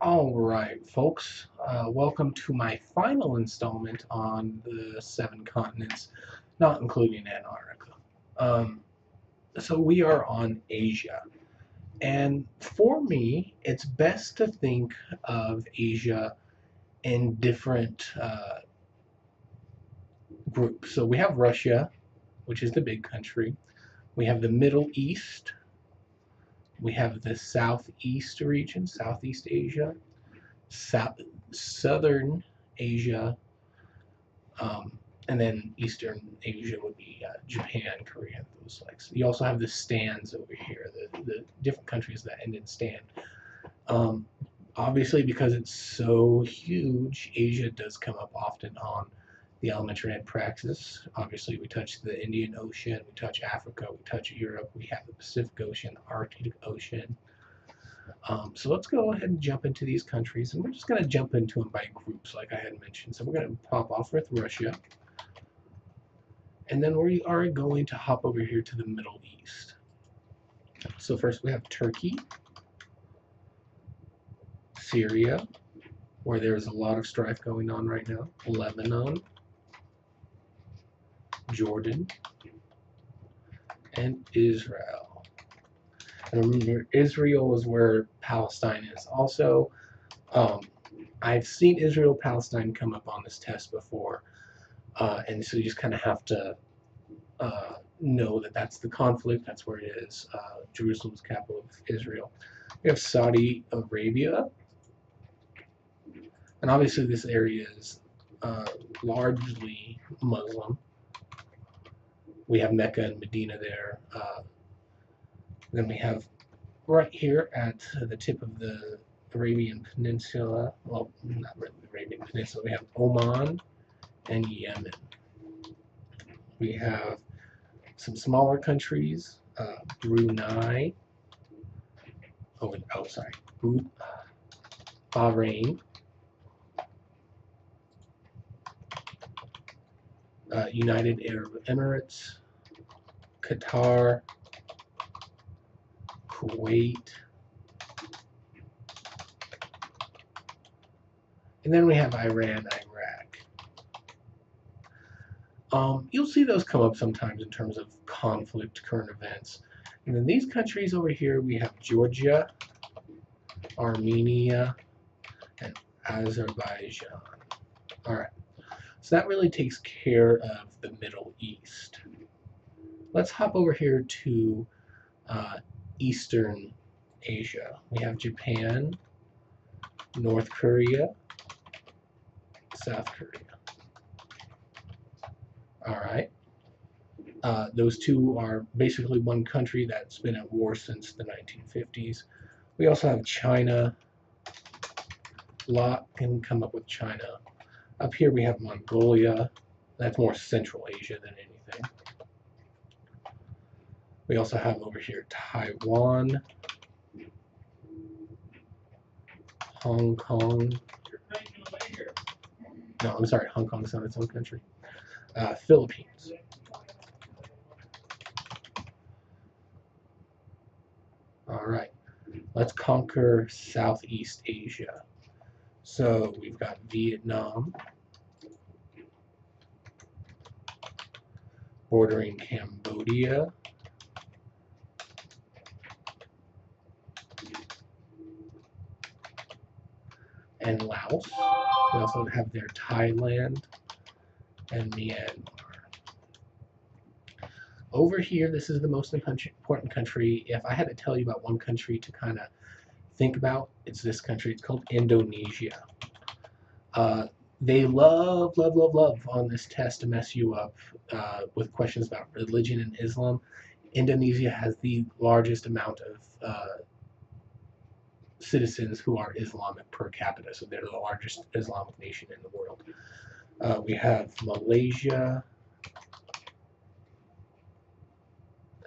All right, folks. Welcome to my final installment on the seven continents, not including Antarctica. Um, so we are on Asia. And for me, it's best to think of Asia in different groups. So we have Russia, which is the big country. We have the Middle East. We have the Southeast region, Southeast Asia, South, Southern Asia, and then Eastern Asia would be Japan, Korea, those like. You also have the stands over here, the different countries that end in stand. Um, Obviously, because it's so huge, Asia does come up often on the elementary ed Praxis. Obviously, we touch the Indian Ocean, we touch Africa, we touch Europe, we have the Pacific Ocean, the Arctic Ocean. So let's go ahead and jump into these countries, and we're just going to jump into them by groups, like I had mentioned. So we're going to pop off with Russia. And then we are going to hop over here to the Middle East. So first we have Turkey, Syria, where there's a lot of strife going on right now, Lebanon, Jordan, and Israel. And remember, Israel is where Palestine is. Also, I've seen Israel-Palestine come up on this test before, and so you just kind of have to know that that's the conflict, that's where it is. Jerusalem's capital of Israel. We have Saudi Arabia, and obviously this area is largely Muslim. We have Mecca and Medina there. Then we have right here at the tip of the Arabian Peninsula, well, not really the Arabian Peninsula, we have Oman and Yemen. We have some smaller countries, Brunei, Bahrain, United Arab Emirates, Qatar, Kuwait, and then we have Iran, Iraq. You'll see those come up sometimes in terms of conflict, current events. And then these countries over here, we have Georgia, Armenia, and Azerbaijan. All right, so that really takes care of the Middle East. Let's hop over here to Eastern Asia. We have Japan, North Korea, South Korea. All right. Those two are basically one country that's been at war since the 1950s. We also have China. A lot can come up with China. Up here we have Mongolia. That's more Central Asia than anything. We also have over here Taiwan, Hong Kong. No, I'm sorry, Hong Kong is not its own country. Philippines. All right, let's conquer Southeast Asia. So we've got Vietnam, bordering Cambodia, and Laos. We also have there Thailand and Myanmar. Over here, this is the most important country. If I had to tell you about one country to kind of think about, it's this country. It's called Indonesia. They love on this test to mess you up with questions about religion and Islam. Indonesia has the largest amount of citizens who are Islamic per capita, so they're the largest Islamic nation in the world. We have Malaysia,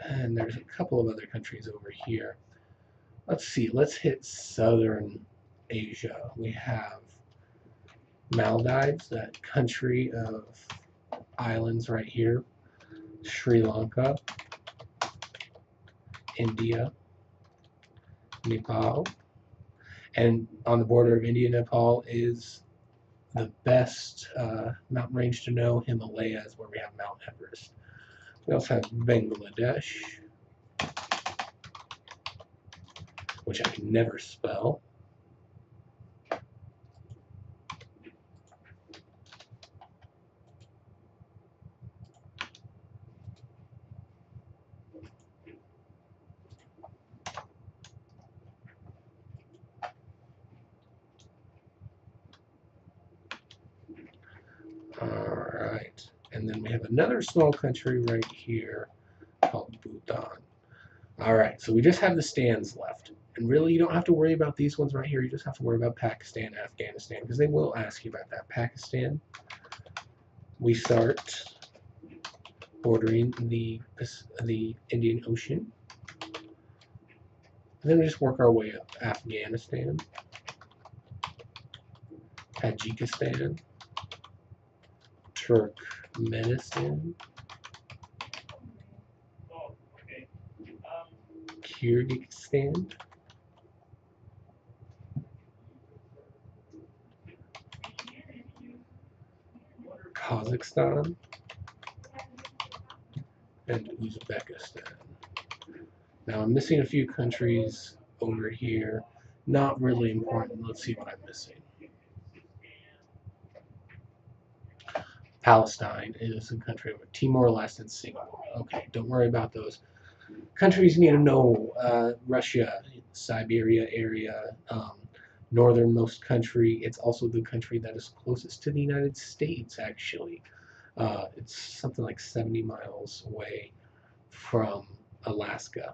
and there's a couple of other countries over here. Let's see, let's hit Southern Asia. We have Maldives, that country of islands right here, Sri Lanka, India, Nepal, And on the border of India and Nepal is the best mountain range to know, Himalayas, where we have Mount Everest. We also have Bangladesh, which I can never spell. Alright, and then we have another small country right here called Bhutan. Alright, so we just have the stands left. And really, you don't have to worry about these ones right here. You just have to worry about Pakistan, Afghanistan, because they will ask you about that. Pakistan, we start bordering the Indian Ocean. And then we just work our way up. Afghanistan, Tajikistan, Turkmenistan, Kyrgyzstan, Kazakhstan, and Uzbekistan. Now I'm missing a few countries over here. Not really important. Let's see what I'm missing. Palestine is a country over Timor-Leste and Singapore. Okay, don't worry about those. Countries you need to know, Russia, Siberia area, northernmost country. It's also the country that is closest to the United States, actually. It's something like 70 miles away from Alaska.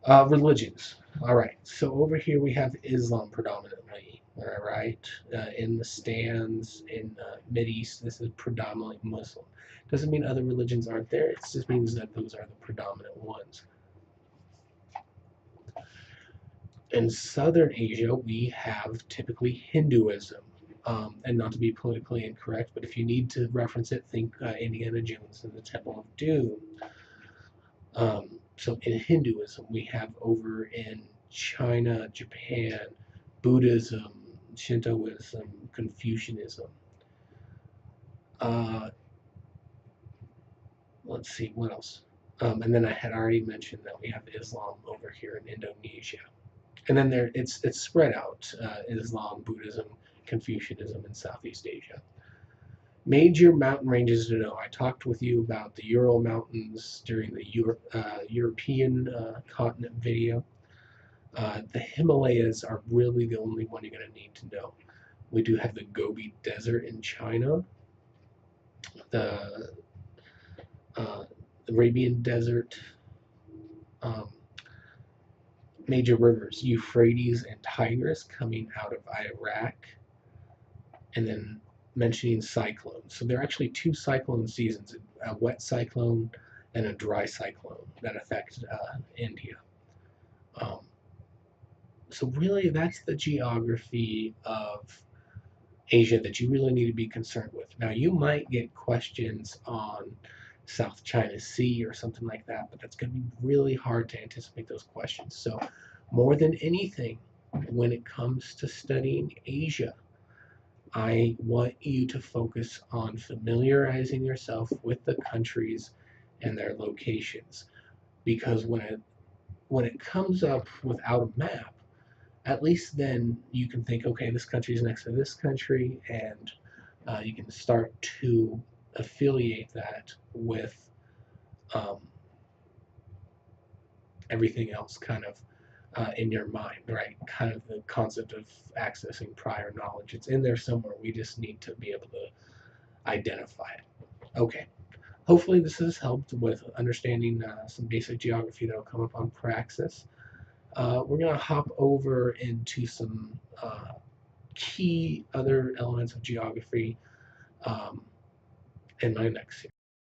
Religions. All right, so over here we have Islam predominantly. All right, in the stands in Mideast, this is predominantly Muslim. Doesn't mean other religions aren't there. It just means that those are the predominant ones. In Southern Asia, we have typically Hinduism. And not to be politically incorrect, but if you need to reference it, think Indiana Jones and the Temple of Doom. So in Hinduism, we have over in China, Japan, Buddhism, Shintoism, Confucianism. Let's see, what else? And then I had already mentioned that we have Islam over here in Indonesia. And then it's spread out, Islam, Buddhism, Confucianism in Southeast Asia. Major mountain ranges to know. I talked with you about the Ural Mountains during the European continent video. The Himalayas are really the only one you're going to need to know. We do have the Gobi Desert in China, the Arabian Desert, major rivers, Euphrates and Tigris coming out of Iraq, and then mentioning cyclones. So there are actually two cyclone seasons, a wet cyclone and a dry cyclone that affect India. So really that's the geography of Asia that you really need to be concerned with. Now you might get questions on South China Sea or something like that, but that's going to be really hard to anticipate those questions. So more than anything, when it comes to studying Asia, I want you to focus on familiarizing yourself with the countries and their locations, because when it comes up without a map, at least then you can think, okay, this country is next to this country, and you can start to affiliate that with everything else kind of in your mind, right? Kind of the concept of accessing prior knowledge. It's in there somewhere. We just need to be able to identify it. Okay. Hopefully this has helped with understanding some basic geography that will come up on Praxis. We're going to hop over into some key other elements of geography in my next series.